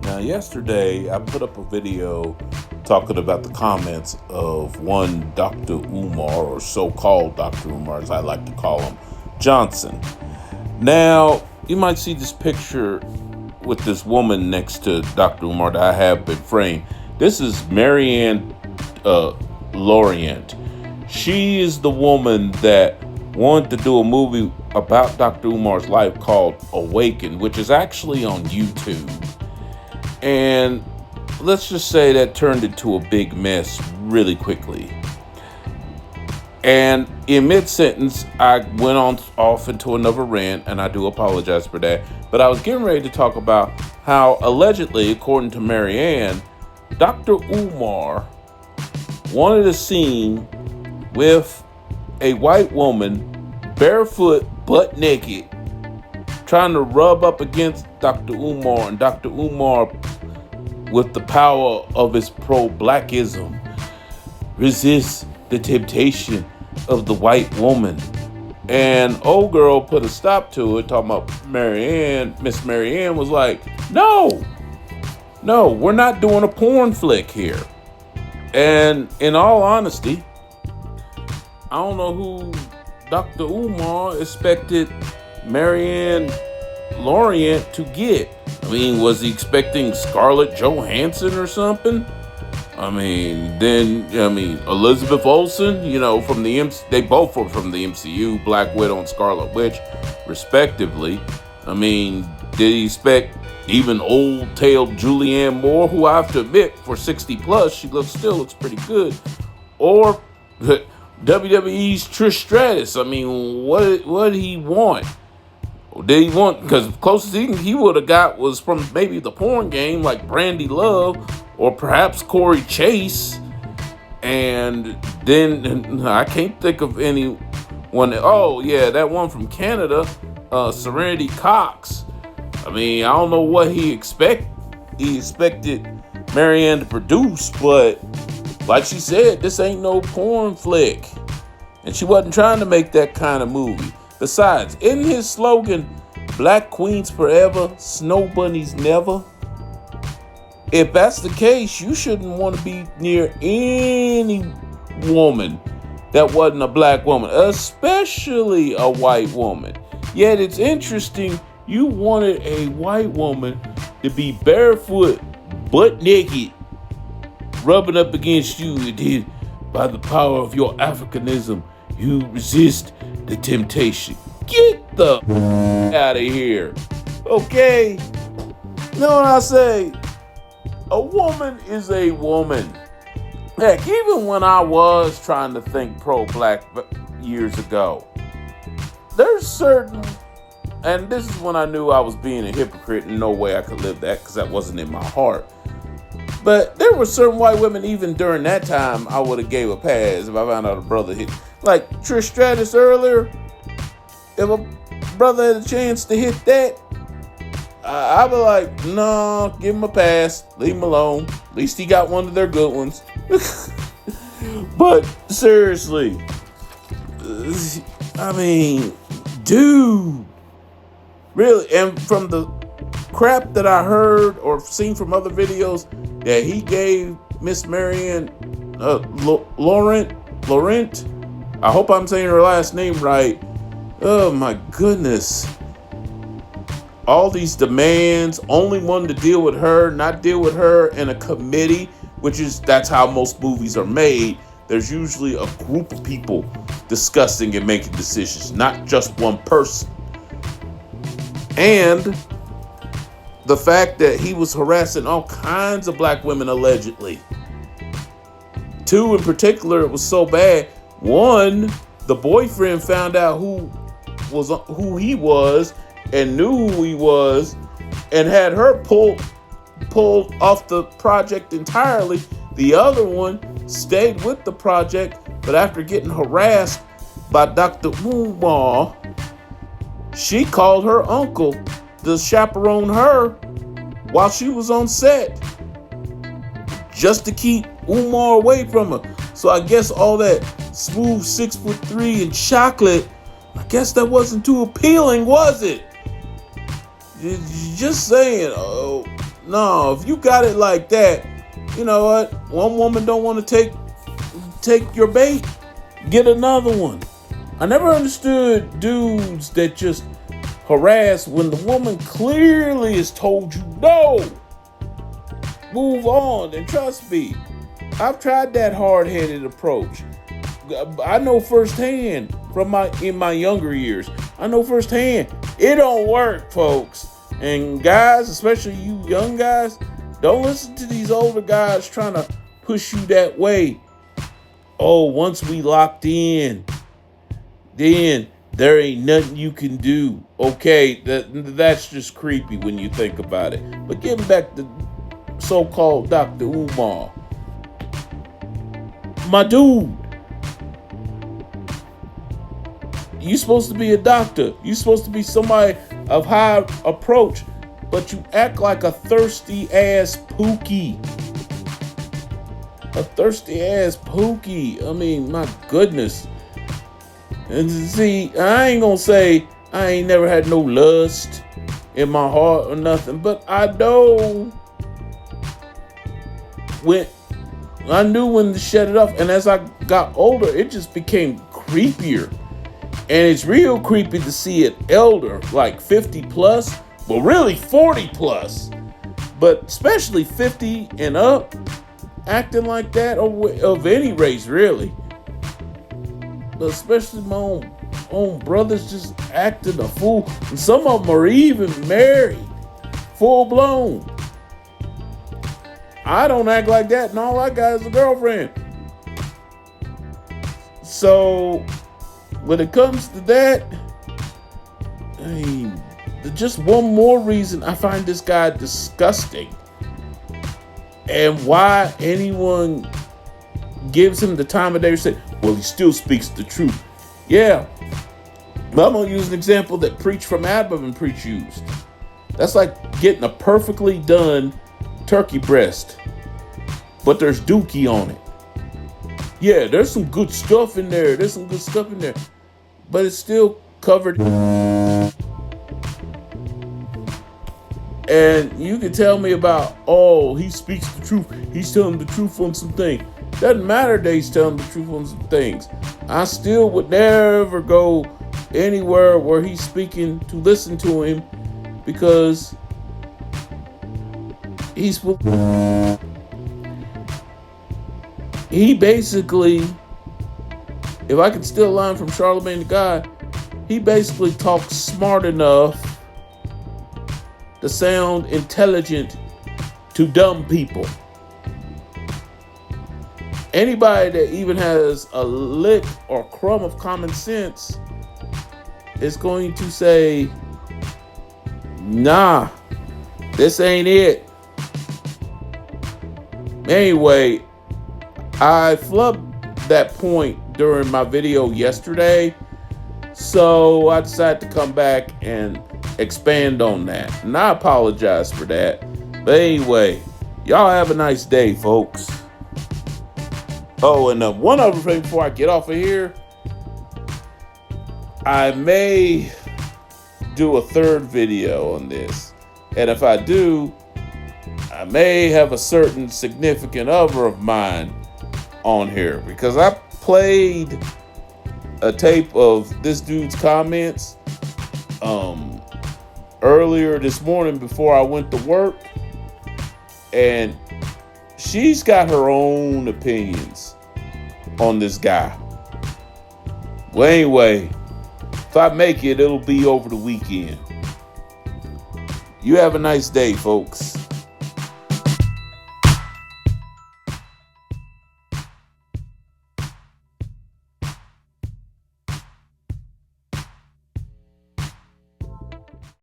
Now, yesterday I put up a video talking about the comments of one Dr. Umar, or so-called Dr. Umar, as I like to call him, Johnson. Now, you might see this picture with this woman next to Dr. Umar that I have been framed. This is Marianne Laurent. She is the woman that wanted to do a movie about Dr. Umar's life called Awaken, which is actually on YouTube. And let's just say that turned into a big mess really quickly. And in mid-sentence, I went off into another rant, and I do apologize for that. But I was getting ready to talk about how, allegedly, according to Marianne, Dr. Umar wanted a scene with a white woman, barefoot, butt naked, trying to rub up against Dr. Umar, and Dr. Umar, with the power of his pro-blackism, resist the temptation of the white woman. And old girl put a stop to it, talking about Miss Marianne was like, no, we're not doing a porn flick here. And in all honesty, I don't know who Dr. Umar expected Marianne Laurent to get. I mean, was he expecting Scarlett Johansson or something? Elizabeth Olsen, from they both were from the MCU, Black Widow and Scarlet Witch, respectively. Did he expect even old-tailed Julianne Moore, who I have to admit, for 60 plus, she still looks pretty good, or WWE's Trish Stratus? What did he want? Did he want, because closest he would have got was from maybe the porn game, like Brandy Love, or perhaps Corey Chase. And then I can't think of anyone. Oh yeah, that one from Canada, Serenity Cox. I don't know what he expected Marianne to produce, but like she said, this ain't no porn flick. And she wasn't trying to make that kind of movie. Besides, in his slogan, Black Queens Forever, Snow Bunnies Never, if that's the case, you shouldn't want to be near any woman that wasn't a black woman, especially a white woman. Yet it's interesting, you wanted a white woman to be barefoot, butt naked, rubbing up against you. It did, by the power of your Africanism, you resist the temptation. Get the out of here. Okay? You know what I say? A woman is a woman. Heck, even when I was trying to think pro-black years ago, there's certain, and this is when I knew I was being a hypocrite and no way I could live that, because that wasn't in my heart. But there were certain white women, even during that time, I would have gave a pass if I found out a brother hit. Like Trish Stratus earlier, if a brother had a chance to hit that, I'd be like, no, give him a pass. Leave him alone. At least he got one of their good ones. But seriously, dude, really, and from the crap that I heard or seen from other videos that he gave Miss Marianne Laurent, I hope I'm saying her last name right. Oh my goodness. All these demands, only one to deal with her, not deal with her in a committee, that's how most movies are made. There's usually a group of people discussing and making decisions, not just one person. And the fact that he was harassing all kinds of black women, allegedly. Two in particular, it was so bad. One, the boyfriend found out who he was and knew who he was and had her pulled off the project entirely. The other one stayed with the project, but after getting harassed by Dr. Umar, she called her uncle to chaperone her while she was on set, just to keep Umar away from her. So I guess all that smooth 6'3" and chocolate, I guess that wasn't too appealing, was it? Just saying. Oh, No, if you got it like that, you know what? One woman don't want to take your bait, get another one. I never understood dudes that just harass when the woman clearly has told you no. Move on, and trust me, I've tried that hard-headed approach. I know firsthand in my younger years. I know firsthand it don't work, folks. And guys, especially you young guys, don't listen to these older guys trying to push you that way. Oh, once we locked in, then there ain't nothing you can do. Okay, that's just creepy when you think about it. But getting back to so-called Dr. Umar, my dude, you supposed to be a doctor. You supposed to be somebody of high approach, but you act like a thirsty ass pookie. A thirsty ass pookie. I mean, my goodness. And see, I ain't gonna say I ain't never had no lust in my heart or nothing, but I know when to shut it off. And as I got older, it just became creepier. And it's real creepy to see an elder like 50 plus, well, really 40 plus, but especially 50 and up, acting like that, or of any race, really. But especially my own brothers just acting a fool. And some of them are even married, full blown. I don't act like that, and all I got is a girlfriend. So when it comes to that, I mean, just one more reason I find this guy disgusting, and why anyone gives him the time of day to say, well, he still speaks the truth. Yeah, but I'm going to use an example that Preach from Adam and Preach used. That's like getting a perfectly done turkey breast, but there's dookie on it. Yeah, there's some good stuff in there. But it's still covered. And you can tell me about, oh, he speaks the truth. He's telling the truth on some things. Doesn't matter that he's telling the truth on some things. I still would never go anywhere where he's speaking to listen to him, because he basically, if I can steal a line from Charlemagne the God, he basically talks smart enough to sound intelligent to dumb people. Anybody that even has a lick or crumb of common sense is going to say, nah, this ain't it. Anyway, I flubbed that point during my video yesterday, so I decided to come back and expand on that. And I apologize for that. But anyway, y'all have a nice day, folks. Oh, and one other thing before I get off of here, I may do a third video on this. And if I do, I may have a certain significant other of mine on here, because I played a tape of this dude's comments earlier this morning before I went to work, and she's got her own opinions on this guy. Well, anyway, if I make it, it'll be over the weekend. You have a nice day, folks.